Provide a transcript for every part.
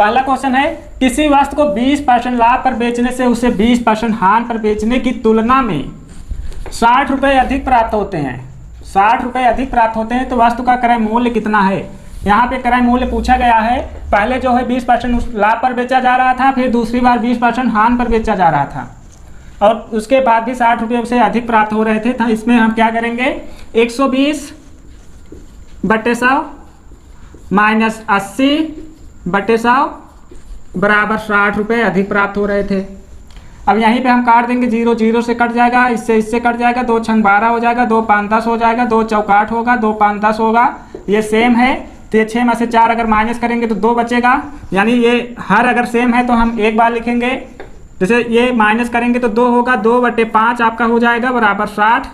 पहला क्वेश्चन है किसी वस्तु को 20% लाभ पर बेचने से उसे 20% हानि पर बेचने की तुलना में 60 रुपये अधिक प्राप्त होते हैं। 60 रुपये अधिक प्राप्त होते हैं तो वस्तु का क्रय मूल्य कितना है। यहाँ पे क्रय मूल्य पूछा गया है। पहले जो है 20% लाभ पर बेचा जा रहा था, फिर दूसरी बार 20% हानि पर बेचा जा रहा था और उसके बाद भी 60 रुपये से अधिक प्राप्त हो रहे थे। तो इसमें हम क्या करेंगे, 120/100 माइनस 80/100 बराबर 60 रुपये अधिक प्राप्त हो रहे थे। अब यहीं पे हम काट देंगे, 0 0 से कट जाएगा, इससे कट जाएगा, 2 छंग 12 हो जाएगा, 2 5 10 हो जाएगा, 2 चौक 8 होगा, 2 5 10 होगा, ये सेम है। तो ये 6 में से 4 अगर माइनस करेंगे तो 2 बचेगा, यानी ये हर अगर सेम है तो हम एक बार लिखेंगे। जैसे ये माइनस करेंगे तो 2 होगा, 2/5 आपका हो जाएगा बराबर 60।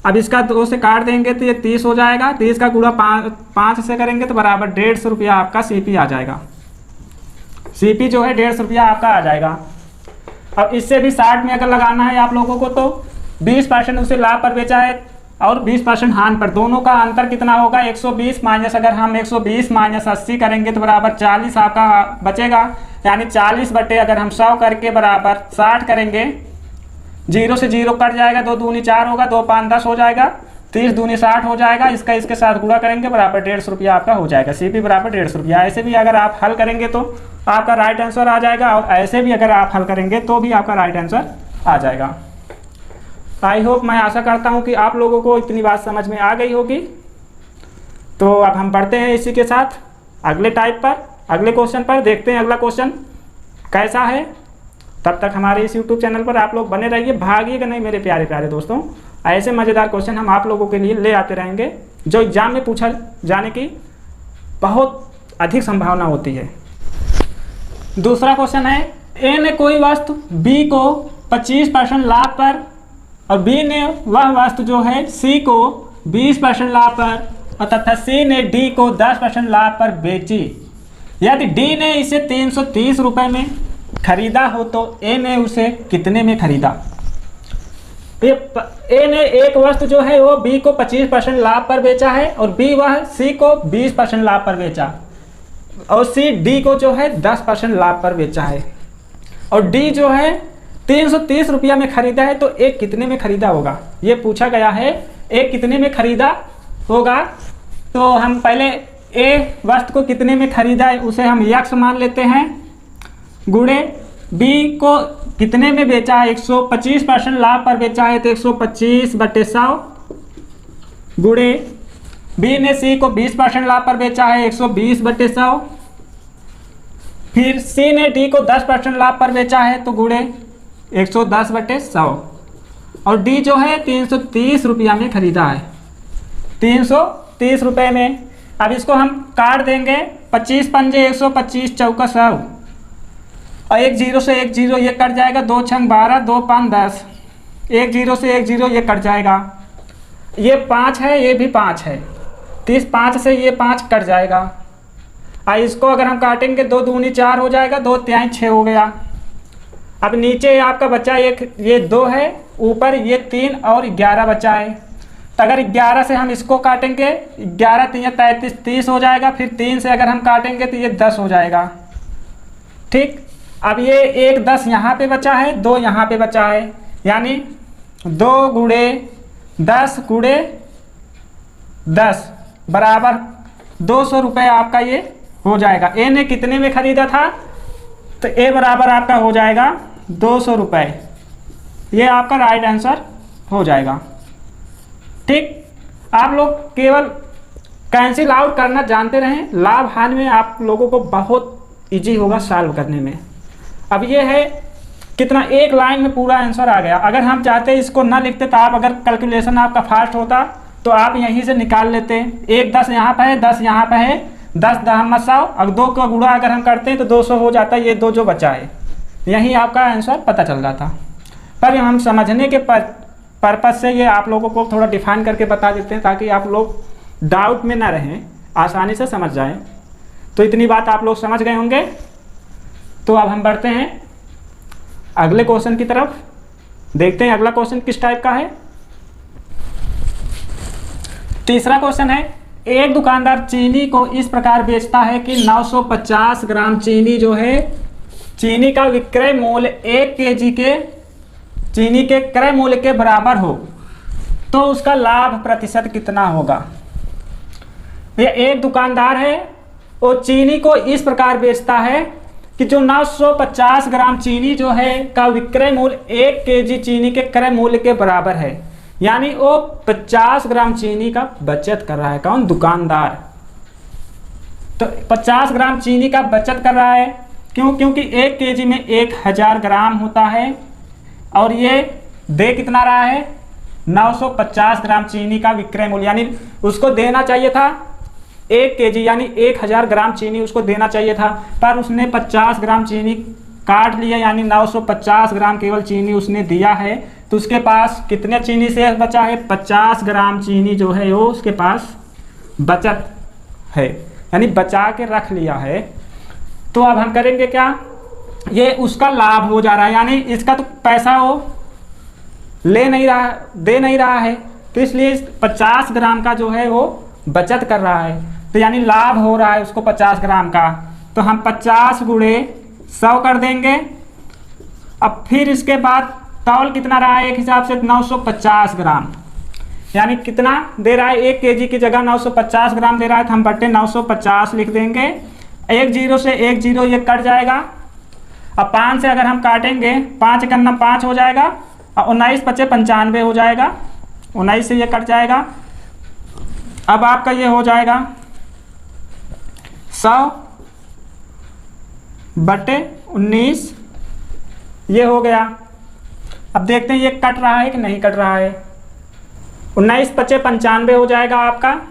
अब इसका 2 से काट देंगे तो ये 30 हो जाएगा, 30 का गुणा 5 से करेंगे तो बराबर 150 रुपया आपका सीपी आ जाएगा। सीपी जो है 150 रुपया आपका आ जाएगा। अब इससे भी 60 में अगर लगाना है आप लोगों को तो 20% उसे लाभ पर बेचा है और 20% हानि पर, दोनों का अंतर कितना होगा, 120 माइनस, अगर हम 120 माइनस 80 करेंगे तो बराबर 40 आपका बचेगा, यानी 40 बटे अगर हम 100 करके बराबर 60 करेंगे, 0 से 0 कट जाएगा, 2 दूनी 4 होगा, 2 5 10 हो जाएगा, 30 दूनी 60 हो जाएगा, इसका इसके साथ गुणा करेंगे बराबर 150 रुपया आपका हो जाएगा। सीपी बराबर 150 रुपया। ऐसे भी अगर आप हल करेंगे तो आपका राइट आंसर आ जाएगा और ऐसे भी अगर आप हल करेंगे तो भी आपका राइट आंसर आ जाएगा। आई होप, मैं आशा करता हूँ कि आप लोगों को इतनी बात समझ में आ गई होगी। तो अब हम बढ़ते हैं इसी के साथ अगले टाइप पर, अगले क्वेश्चन पर। देखते हैं अगला क्वेश्चन कैसा है। तब तक हमारे इस यूट्यूब चैनल पर आप लोग बने रहिए, भागिएगा नहीं मेरे प्यारे प्यारे दोस्तों। ऐसे मज़ेदार क्वेश्चन हम आप लोगों के लिए ले आते रहेंगे जो एग्जाम में पूछा जाने की बहुत अधिक संभावना होती है। दूसरा क्वेश्चन है, ए ने कोई वस्तु बी को 25% लाभ पर और बी ने वह वस्तु जो है सी को 20% लाभ पर और तथा सी ने डी को 10% लाभ पर बेची। यदि डी ने इसे 330 रुपये में खरीदा हो तो ए ने उसे कितने में खरीदा। ए ने एक वस्तु जो है वो बी को 25% लाभ पर बेचा है और बी वह सी को 20% लाभ पर बेचा और सी डी को जो है 10% लाभ पर बेचा है और डी जो है 330 रुपया में खरीदा है। तो एक कितने में खरीदा होगा, ये पूछा गया है। एक कितने में खरीदा होगा, तो हम पहले ए वस्तु को कितने में खरीदा है उसे हम यक्स मान लेते हैं, गुणे बी को कितने में बेचा है, 125% लाभ पर बेचा है तो 125/100 गुणे बी ने सी को 20% लाभ पर बेचा है 120/100, फिर सी ने डी को 10% लाभ पर बेचा है तो गुणे 110/100 और डी जो है 330 रुपया में खरीदा है, 330 रुपये में। अब इसको हम काट देंगे, 25 पंजे 125 चौका 100 और 1 0 से 1 0 ये कट जाएगा, 2 छंग 12, 2 5 10, 1 0 से 1 0 ये कट जाएगा, ये 5 है, ये भी 5 है, 30 5 से ये 5 कट जाएगा। इसको अगर हम काटेंगे 2 दूनी 4 हो जाएगा, 2 तिहाई 6 हो गया। अब नीचे आपका बचा एक, ये 2 है, ऊपर ये 3 और 11 बचा है। तो अगर 11 से हम इसको काटेंगे, 11 3 33 30 हो जाएगा, फिर 3 से अगर हम काटेंगे तो ये 10 हो जाएगा। ठीक, अब ये 1 10 यहाँ पे बचा है, 2 यहाँ पे बचा है, यानी 2 गुणे 10 गुणे 10 बराबर 200 रुपये आपका ये हो जाएगा। ए ने कितने में खरीदा था, तो ए बराबर आपका हो जाएगा 200 रुपये। ये आपका राइट आंसर हो जाएगा। ठीक, आप लोग केवल कैंसिल आउट करना जानते रहें, लाभ हानि में आप लोगों को बहुत इजी होगा सॉल्व करने में। अब ये है कितना, एक लाइन में पूरा आंसर आ गया। अगर हम चाहते इसको ना लिखते तो आप, अगर कैलकुलेशन आपका फास्ट होता तो आप यहीं से निकाल लेते। 1 10 यहाँ पर है, 10 यहाँ पर है, 10 10 100 और 2 का गुणा अगर हम करते हैं तो 200 हो जाता है। ये 2 जो बचा है, यही आपका आंसर पता चल जाता। पर हम समझने के पर्पज से ये आप लोगों को थोड़ा डिफाइन करके बता देते हैं ताकि आप लोग डाउट में ना रहें, आसानी से समझ जाएं। तो इतनी बात आप लोग समझ गए होंगे। तो अब हम बढ़ते हैं अगले क्वेश्चन की तरफ। देखते हैं अगला क्वेश्चन किस टाइप का है। तीसरा क्वेश्चन है, एक दुकानदार चीनी को इस प्रकार बेचता है कि 950 ग्राम चीनी जो है, चीनी का विक्रय मूल्य 1 केजी के चीनी के क्रय मूल्य के बराबर हो, तो उसका लाभ प्रतिशत कितना होगा। ये एक दुकानदार है, वो चीनी को इस प्रकार बेचता है कि जो 950 ग्राम चीनी जो है का विक्रय मूल्य 1 केजी चीनी के क्रय मूल्य के बराबर है, यानी वो 50 ग्राम चीनी का बचत कर रहा है। कौन? दुकानदार। तो 50 ग्राम चीनी का बचत कर रहा है, क्यों? क्योंकि 1 केजी में 1000 ग्राम होता है और ये दे कितना रहा है? 950 ग्राम चीनी का विक्रय मूल्य, यानी उसको देना चाहिए था 1 केजी यानी 1000 ग्राम चीनी उसको देना चाहिए था, पर उसने 50 ग्राम चीनी काट लिया, यानी 950 ग्राम केवल चीनी उसने दिया है। तो उसके पास कितने चीनी से बचा है? 50 ग्राम चीनी जो है वो उसके पास बचत है, यानी बचा के रख लिया है। तो अब हम करेंगे क्या? ये उसका लाभ हो जा रहा है, यानी इसका तो पैसा वो ले नहीं रहा, दे नहीं रहा है, तो इसलिए 50 ग्राम का जो है वो बचत कर रहा है, तो यानी लाभ हो रहा है उसको 50 ग्राम का। तो हम 50 गुणे 100 कर देंगे। अब फिर इसके बाद तौल कितना रहा है? एक हिसाब से 950 ग्राम, यानी कितना दे रहा है? 1 केजी की जगह 950 ग्राम दे रहा है, तो हम बट्टे 950 लिख देंगे। 1 जीरो से 1 जीरो ये कट जाएगा। अब 5 से अगर हम काटेंगे, 5 करना 5 हो जाएगा और 19 पचे 95 हो जाएगा, 19 से ये कट जाएगा। अब आपका ये हो जाएगा 100 बटे 19, ये हो गया। अब देखते हैं ये कट रहा है कि नहीं कट रहा है। 19 पचे 95 हो जाएगा आपका,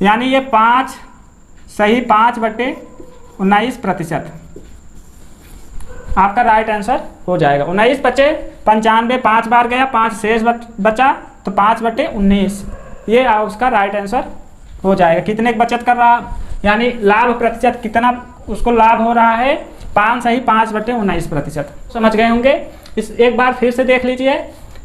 यानी ये 5 सही 5 बटे 19% आपका राइट आंसर हो जाएगा। 19 पचे 95 5 बार गया, 5 शेष बचा, तो 5 बटे 19 ये उसका राइट आंसर हो जाएगा। कितने की बचत कर रहा, यानी लाभ प्रतिशत कितना उसको लाभ हो रहा है? 5 सही 5 बटे 19%। समझ गए होंगे। इस एक बार फिर से देख लीजिए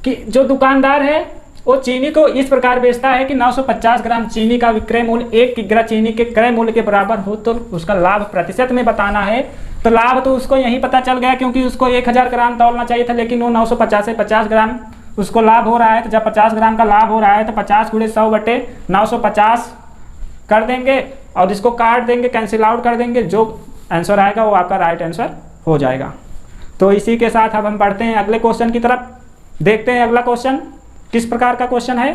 कि जो दुकानदार है वो चीनी को इस प्रकार बेचता है कि 950 ग्राम चीनी का विक्रय मूल्य 1 किग्रा चीनी के क्रय मूल्य के बराबर हो, तो उसका लाभ प्रतिशत में बताना है। तो लाभ तो उसको यही पता चल गया, क्योंकि उसको 1000 ग्राम तौलना चाहिए था, लेकिन वो 950 से 50 ग्राम उसको लाभ हो रहा है। तो जब 50 ग्राम का लाभ हो रहा है तो 50 गुणे 100 बटे 950 कर देंगे और इसको काट देंगे, कैंसिल आउट कर देंगे, जो आंसर आएगा वो आपका राइट आंसर हो जाएगा। तो इसी के साथ अब हम बढ़ते हैं अगले क्वेश्चन की तरफ। देखते हैं अगला क्वेश्चन किस प्रकार का क्वेश्चन है।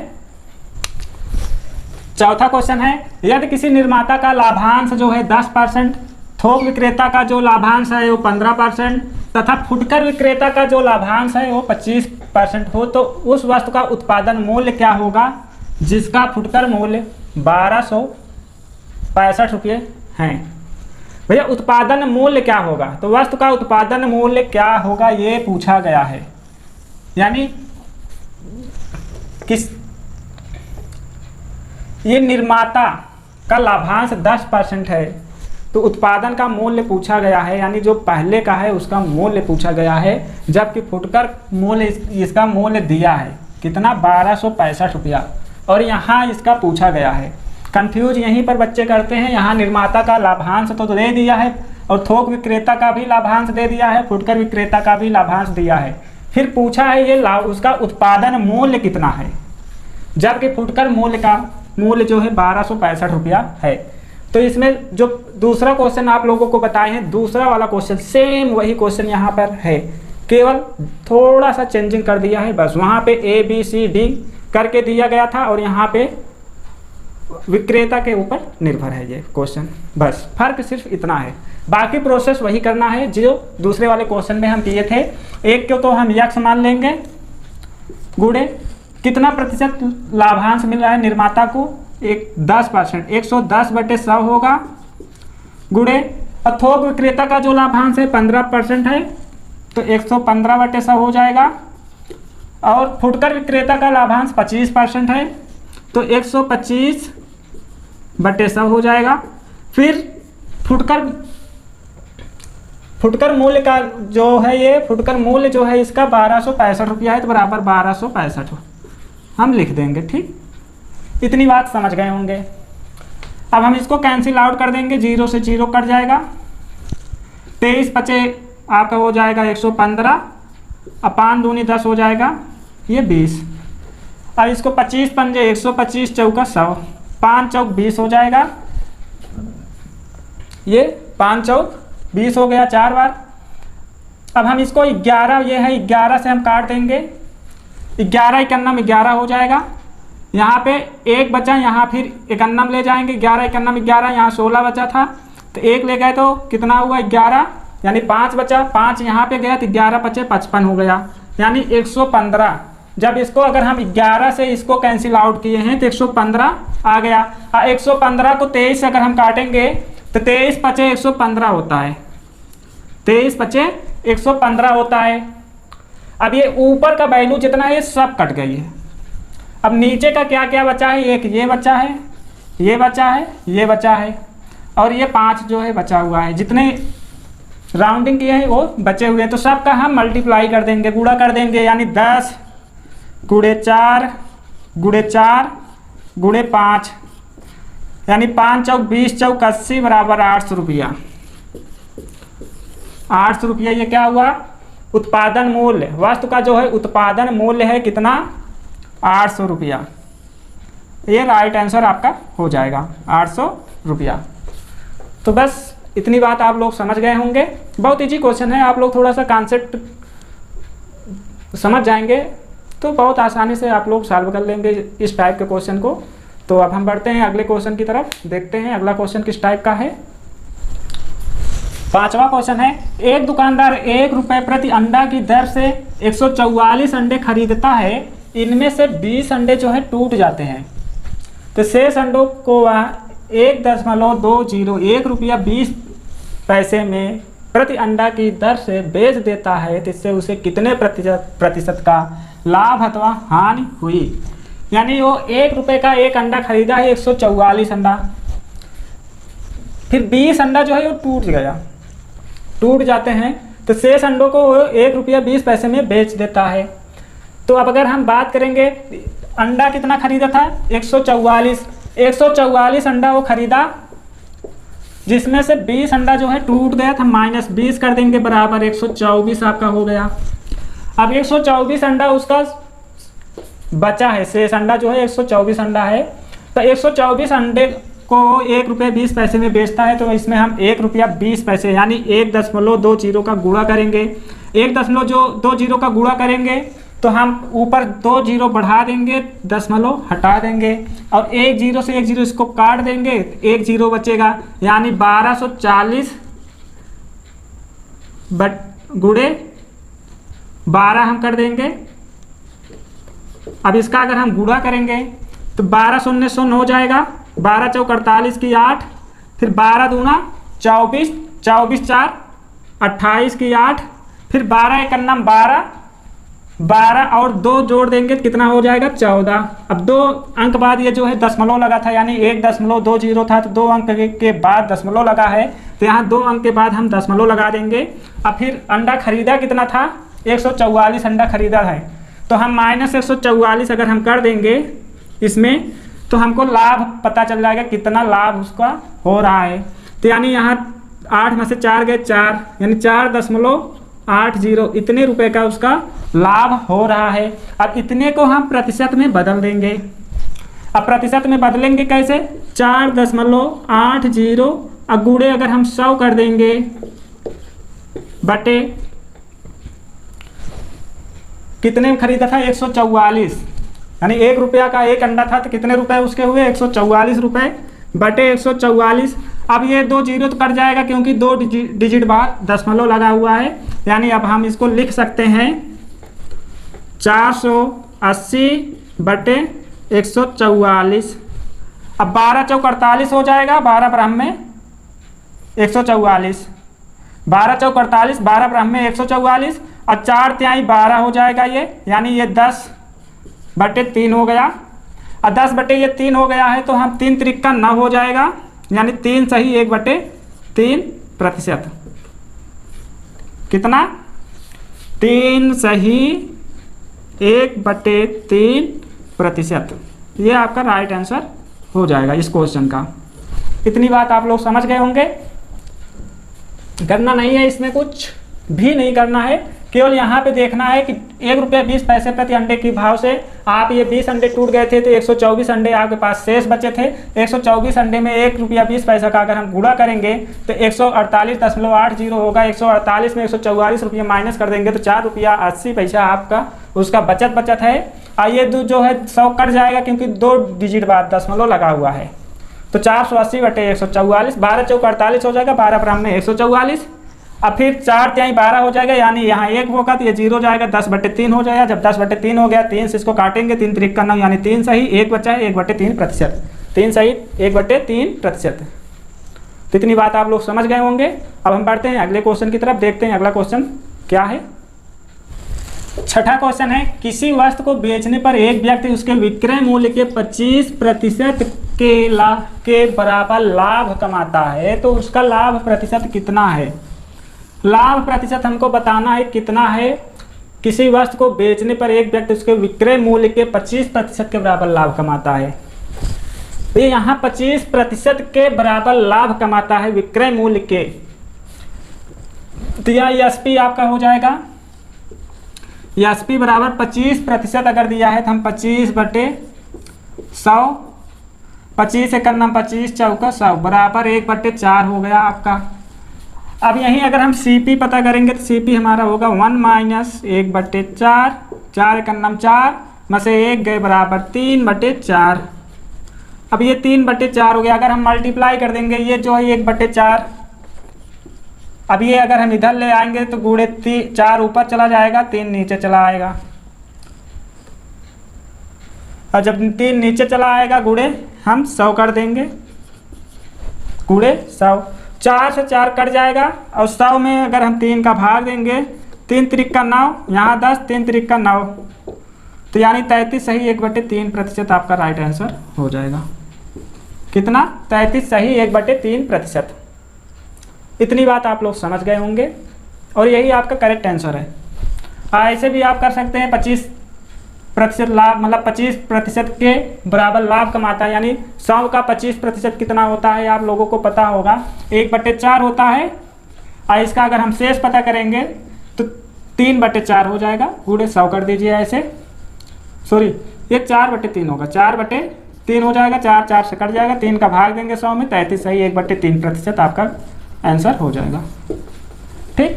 चौथा क्वेश्चन है, यदि किसी निर्माता का लाभांश जो है 10%, थोक विक्रेता का जो लाभांश है वो 15% तथा फुटकर विक्रेता का जो लाभांश है वो 25% हो, तो उस वस्तु का उत्पादन मूल्य क्या होगा जिसका फुटकर मूल्य 1265 रुपये है। भैया उत्पादन मूल्य क्या होगा? तो वस्तु का उत्पादन मूल्य क्या होगा ये पूछा गया है, यानी किस ये निर्माता का लाभांश 10% है, तो उत्पादन का मूल्य पूछा गया है, यानी जो पहले का है उसका मूल्य पूछा गया है, जबकि फुटकर मूल्य इसका मूल्य दिया है कितना 1265 रुपया, और यहाँ इसका पूछा गया है। कंफ्यूज यहीं पर बच्चे करते हैं, यहाँ निर्माता का लाभांश तो दे दिया है और थोक विक्रेता का भी लाभांश दे दिया है, फुटकर विक्रेता का भी लाभांश दिया है, फिर पूछा है ये उसका उत्पादन मूल्य कितना है, जबकि फुटकर मूल्य का मूल्य जो है 1265 रुपया है। तो इसमें जो दूसरा क्वेश्चन आप लोगों को बताए हैं, दूसरा वाला क्वेश्चन सेम वही क्वेश्चन यहाँ पर है, केवल थोड़ा सा चेंजिंग कर दिया है बस। वहाँ पे ABCD करके दिया गया था और यहाँ पे विक्रेता के ऊपर निर्भर है ये क्वेश्चन, बस फर्क सिर्फ इतना है। बाकी प्रोसेस वही करना है जो दूसरे वाले क्वेश्चन में हम किए थे। एक को तो हम यक्ष मान लेंगे, गुणे कितना प्रतिशत लाभांश मिल रहा है निर्माता को, 10%, 110 बटे 100 होगा, गुणे थोक विक्रेता का जो लाभांश है 15% है, तो 115 बटे 100 हो जाएगा, और फुटकर विक्रेता का लाभांश 25% है, तो 125 बटे 100 हो जाएगा। फिर फुटकर मूल्य का जो है, ये फुटकर मूल्य जो है इसका 1265 रुपया है, तो बराबर 1265 हम लिख देंगे। ठीक, इतनी बात समझ गए होंगे। अब हम इसको कैंसिल आउट कर देंगे, 0 से 0 कट जाएगा। 23 पचे आपका हो जाएगा 115, अपान दूनी 10 हो जाएगा ये 20। अब इसको 25 पंजे 125 चौका 100, 5 चौक 20 हो जाएगा। ये 5 चौक 20 हो गया 4 बार। अब हम इसको 11, ये है 11 से हम काट देंगे, 11 इकन्नम 11 हो जाएगा। यहाँ पे 1 बचा, यहाँ फिर इकन्नम ले जाएंगे, 11 इकन्नम 11, यहाँ 16 बचा था तो 1 ले गए तो कितना हुआ 11, यानी 5 बचा, 5 यहाँ पे गया तो 11 बचे 55 हो गया, यानी 115। जब इसको अगर हम 11 से इसको कैंसिल आउट किए हैं तो 115 आ गया। 115 को 23 से अगर हम काटेंगे तो 23 पचे 115 होता है, 23 पचे 115 होता है। अब ये ऊपर का वैल्यू जितना है सब कट गई है। अब नीचे का क्या क्या बचा है, एक ये बचा है, ये बचा है, ये बचा है और ये 5 जो है बचा हुआ है। जितने राउंडिंग किए हैं वो बचे हुए हैं, तो सबका हम मल्टीप्लाई कर देंगे, गुणा कर देंगे, यानी 10 गुणे 4 गुणे 4 गुणे 5, यानी 5 चौक 20 चौक 80 बराबर 800 रुपया। 800 रुपया ये क्या हुआ, उत्पादन मूल्य, वस्तु का जो है उत्पादन मूल्य है कितना, 800 रुपया। ये राइट आंसर आपका हो जाएगा 800 रुपया। तो बस इतनी बात आप लोग समझ गए होंगे। बहुत इजी क्वेश्चन है, आप लोग थोड़ा सा कॉन्सेप्ट समझ जाएंगे तो बहुत आसानी से आप लोग सॉल्व कर लेंगे इस टाइप के क्वेश्चन को। तो अब हम बढ़ते हैं अगले क्वेश्चन की तरफ, देखते हैं अगला क्वेश्चन किस टाइप का है। 5वां क्वेश्चन है, एक दुकानदार 1 रुपये प्रति अंडा की दर से 144 अंडे खरीदता है, इनमें से 20 अंडे जो है टूट जाते हैं, तो शेष अंडों को वह 1.201 रुपया 20 पैसे में प्रति अंडा की दर से बेच देता है, तो इससे उसे कितने प्रतिशत का लाभ अथवा हानि हुई। यानी वो 1 रुपये का एक अंडा खरीदा है, 144 अंडा, फिर 20 अंडा जो है वो टूट जाते हैं, तो शेष अंडों को 1 रुपया 20 पैसे में बेच देता है। तो अब अगर हम बात करेंगे अंडा कितना खरीदा था, 144 अंडा वो खरीदा, जिसमें से 20 अंडा जो है टूट गया था, माइनस 20 कर देंगे बराबर 124 आपका हो गया। अब 124 अंडा उसका बचा है, शेष अंडा जो है 124 अंडा है, तो 124 अंडे को 1 रुपये 20 पैसे में बेचता है, तो इसमें हम 1 रुपया 20 पैसे यानी 1.20 का गुणा करेंगे। 1.20 का गुणा करेंगे तो हम ऊपर 2 जीरो बढ़ा देंगे, दशमलव हटा देंगे और 1 जीरो से 1 जीरो इसको काट देंगे, 1 जीरो बचेगा, यानी 1240 गुणे 12 हम कर देंगे। अब इसका अगर हम गुणा करेंगे तो 12 शून्य शून्य हो जाएगा, 12 चौक 48 की 8, फिर 12 दूना 24, 24 4 28 की 8, फिर 12 एकन्नम 12 और 2 जोड़ देंगे तो कितना हो जाएगा 14। अब 2 अंक बाद ये जो है दशमलव लगा था, यानी 1.20 था, तो 2 अंक के बाद दशमलव लगा है, तो यहाँ 2 अंक के बाद हम दशमलव लगा देंगे। अब फिर अंडा खरीदा कितना था, 144 अंडा खरीदा है, तो हम माइनस 144 अगर हम कर देंगे इसमें, तो हमको लाभ पता चल जाएगा कितना लाभ उसका हो रहा है। तो यानी यहाँ 8 में से 4 गए 4, यानी 4.80 इतने रुपए का उसका लाभ हो रहा है। अब इतने को हम प्रतिशत में बदल देंगे। अब प्रतिशत में बदलेंगे कैसे, 4.80 अब गुणे अगर हम 100 कर देंगे बटे कितने में खरीदा था 144, यानी 1 रुपया का एक अंडा था तो कितने रुपए उसके हुए 144 रुपए बटे 144। अब ये 2 जीरो तो कट जाएगा क्योंकि 2 डिजिट बाद दशमलव लगा हुआ है, यानी अब हम इसको लिख सकते हैं 480 बटे 144। अब 12 चौक 48 हो जाएगा, 12 ब्रह्म में 144, 12 चौक 48, 12 ब्रह्म में 144 और 4 तिहाई 12 हो जाएगा ये, यानी ये 10 बटे 3 हो गया। और 10 बटे ये 3 हो गया है तो हम 3 त्रिका 9 हो जाएगा, यानी 3 सही 1 बटे 3 प्रतिशत। कितना, 3 सही 1 बटे 3 प्रतिशत। ये आपका राइट आंसर हो जाएगा इस क्वेश्चन का। इतनी बात आप लोग समझ गए होंगे। करना नहीं है, इसमें कुछ भी नहीं करना है, केवल यहाँ पे देखना है कि 1 रुपया 20 पैसे प्रति अंडे के भाव से आप ये 20 अंडे टूट गए थे तो 124 अंडे आपके पास शेष बचे थे। 124 अंडे में 1 रुपया 20 पैसा का अगर हम गुणा करेंगे तो 148.80 होगा। 148 में 144 रुपया माइनस कर देंगे तो 4 रुपया 80 पैसा आपका उसका बचत है। ये जो है 100 कट जाएगा क्योंकि 2 डिजिट बाद दशमलव लगा हुआ है, तो 480/144, 12 चौक 48 हो जाएगा, 12 पर हमने 144। अब फिर 4 तिहाई 12 हो जाएगा, यानी यहाँ 1 होगा तो ये 0 जाएगा, 10/3 हो जाएगा। जब 10/3 हो गया 3 से इसको काटेंगे, 3 त्रिक करना यानी 3 सही, 1 बचा है 1/3%, 3 सही 1/3%। तो इतनी बात आप लोग समझ गए होंगे। अब हम बढ़ते हैं अगले क्वेश्चन की तरफ, देखते हैं अगला क्वेश्चन क्या है। छठा क्वेश्चन है, किसी वस्तु को बेचने पर एक व्यक्ति उसके विक्रय मूल्य के 25% के बराबर लाभ कमाता है, तो उसका लाभ प्रतिशत कितना है। लाभ प्रतिशत हमको बताना है कितना है। किसी वस्तु को बेचने पर एक व्यक्ति उसके विक्रय मूल्य के 25% के बराबर लाभ कमाता है। ये यहाँ 25% के बराबर लाभ कमाता है विक्रय मूल्य के, तो यहाँ एसपी आपका हो जाएगा। एसपी बराबर 25% अगर दिया है तो हम 25/100, 25 एक करना 25 चौका 100 बराबर 1/4 हो गया आपका। अब यहीं अगर हम सीपी पता करेंगे तो सीपी हमारा होगा 1 - 1/4, 4 एक करना 4 में से 1 गए बराबर 3/4। अब ये 3/4 हो गया। अगर हम मल्टीप्लाई कर देंगे ये जो है 1/4, अब ये अगर हम इधर ले आएंगे तो गुणे 4 ऊपर चला जाएगा, 3 नीचे चला आएगा। और जब 3 नीचे चला आएगा गुणे हम 100 कर देंगे, गुणे 100, 4 से 4 कट जाएगा। और 100 में अगर हम 3 का भाग देंगे, 3 त्रिक का 9, यहाँ 10, 3 त्रिक का 9, तो यानी 33 सही 1/3% आपका राइट आंसर हो जाएगा। कितना? 33 सही 1/3%। इतनी बात आप लोग समझ गए होंगे और यही आपका करेक्ट आंसर है। ऐसे भी आप कर सकते हैं 25% लाभ, मतलब 25% के बराबर लाभ कमाता है, यानी 100 का 25% कितना होता है आप लोगों को पता होगा, 1/4 होता है। और इसका अगर हम शेष पता करेंगे तो 3/4 हो जाएगा, गुणे 100 कर दीजिए ऐसे, सॉरी ये 4/3 होगा, 4/3 हो जाएगा, 4 4 से कट जाएगा, 3 का भाग देंगे 100 में, 33 सही 1/3% आपका आंसर हो जाएगा। ठीक,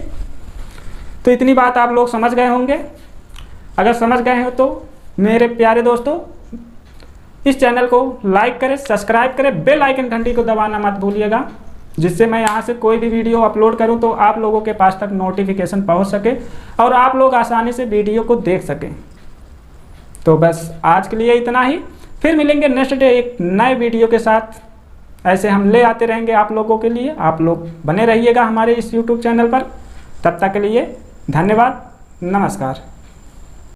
तो इतनी बात आप लोग समझ गए होंगे। अगर समझ गए हो तो मेरे प्यारे दोस्तों इस चैनल को लाइक करें, सब्सक्राइब करें, बेल आइकन घंटी को दबाना मत भूलिएगा, जिससे मैं यहाँ से कोई भी वीडियो अपलोड करूँ तो आप लोगों के पास तक नोटिफिकेशन पहुँच सके और आप लोग आसानी से वीडियो को देख सकें। तो बस आज के लिए इतना ही, फिर मिलेंगे नेक्स्ट डे एक नए वीडियो के साथ। ऐसे हम ले आते रहेंगे आप लोगों के लिए, आप लोग बने रहिएगा हमारे इस YouTube चैनल पर। तब तक के लिए धन्यवाद, नमस्कार।